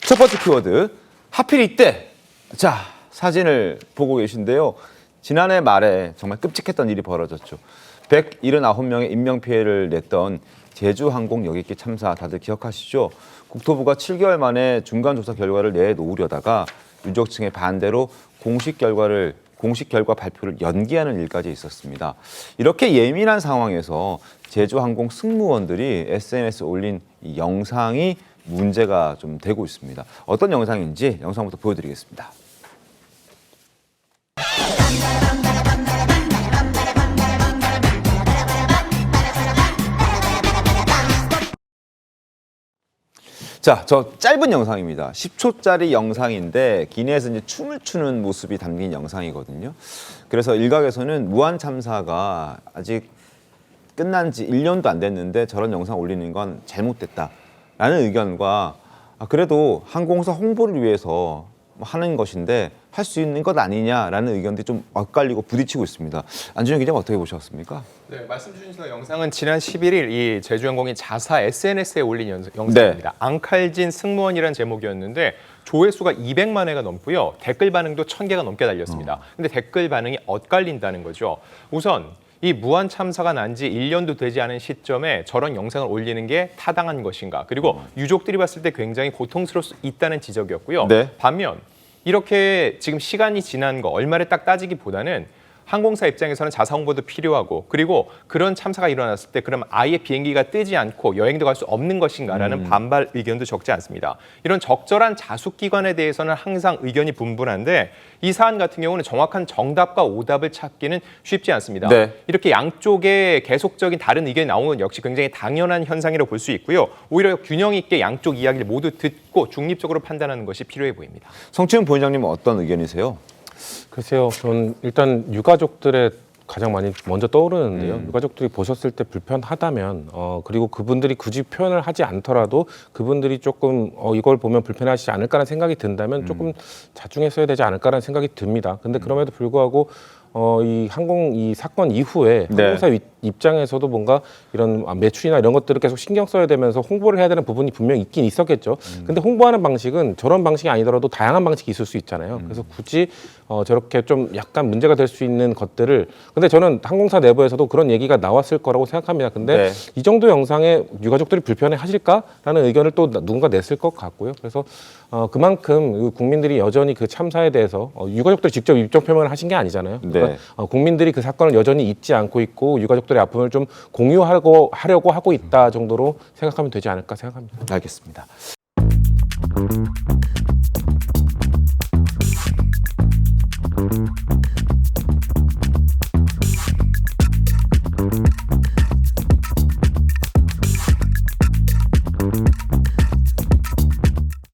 첫 번째 키워드, 하필 이때. 자, 사진을 보고 계신데요. 지난해 말에 정말 끔찍했던 일이 벌어졌죠. 179명의 인명피해를 냈던 제주항공 여객기 참사 다들 기억하시죠? 국토부가 7개월 만에 중간조사 결과를 내놓으려다가 유족층의 반대로 공식 결과 발표를 연기하는 일까지 있었습니다. 이렇게 예민한 상황에서 제주항공 승무원들이 SNS에 올린 이 영상이 문제가 좀 되고 있습니다. 어떤 영상인지 영상부터 보여드리겠습니다. 자, 저 짧은 영상입니다. 10초짜리 영상인데 기내에서 이제 춤을 추는 모습이 담긴 영상이거든요. 그래서 일각에서는 무한 참사가 아직 끝난 지 1년도 안 됐는데 저런 영상 올리는 건 잘못됐다라는 의견과 그래도 항공사 홍보를 위해서 하는 것인데 할 수 있는 것 아니냐라는 의견들이 좀 엇갈리고 부딪히고 있습니다. 안준영 기자가 어떻게 보셨습니까? 네, 말씀 주신 영상은 지난 11일 이 제주항공이 자사 SNS에 올린 영상입니다. 네. 앙칼진 승무원이라는 제목이었는데 조회수가 200만 회가 넘고요. 댓글 반응도 1000개가 넘게 달렸습니다. 근데 댓글 반응이 엇갈린다는 거죠. 우선 이 무한 참사가 난 지 1년도 되지 않은 시점에 저런 영상을 올리는 게 타당한 것인가. 그리고 유족들이 봤을 때 굉장히 고통스러울 수 있다는 지적이었고요. 네. 반면 이렇게 지금 시간이 지난 거 얼마를 딱 따지기보다는 항공사 입장에서는 자사 홍보도 필요하고 그리고 그런 참사가 일어났을 때 그럼 아예 비행기가 뜨지 않고 여행도 갈 수 없는 것인가라는 반발 의견도 적지 않습니다. 이런 적절한 자숙기관에 대해서는 항상 의견이 분분한데 이 사안 같은 경우는 정확한 정답과 오답을 찾기는 쉽지 않습니다. 네. 이렇게 양쪽에 계속적인 다른 의견이 나오는 건 역시 굉장히 당연한 현상이라고 볼 수 있고요. 오히려 균형 있게 양쪽 이야기를 모두 듣고 중립적으로 판단하는 것이 필요해 보입니다. 성치훈 부원장님은 어떤 의견이세요? 글쎄요, 전 일단 유가족들의 가장 많이 먼저 떠오르는데요. 유가족들이 보셨을 때 불편하다면, 그리고 그분들이 굳이 표현을 하지 않더라도 그분들이 조금 이걸 보면 불편하시지 않을까라는 생각이 든다면 조금 자중했어야 되지 않을까라는 생각이 듭니다. 근데 그럼에도 불구하고 이 사건 이후에 네. 항공사 입장에서도 뭔가 이런 매출이나 이런 것들을 계속 신경 써야 되면서 홍보를 해야 되는 부분이 분명히 있긴 있었겠죠. 근데 홍보하는 방식은 저런 방식이 아니더라도 다양한 방식이 있을 수 있잖아요. 그래서 굳이 저렇게 좀 약간 문제가 될 수 있는 것들을 근데 저는 항공사 내부에서도 그런 얘기가 나왔을 거라고 생각합니다. 근데 네. 이 정도 영상에 유가족들이 불편해 하실까라는 의견을 또 누군가 냈을 것 같고요. 그래서 그만큼 국민들이 여전히 그 참사에 대해서 유가족들이 직접 입장 표명을 하신 게 아니잖아요. 네. 그러니까 국민들이 그 사건을 여전히 잊지 않고 있고 유가족들의 아픔을 좀 공유하려고 하고 있다 정도로 생각하면 되지 않을까 생각합니다. 알겠습니다.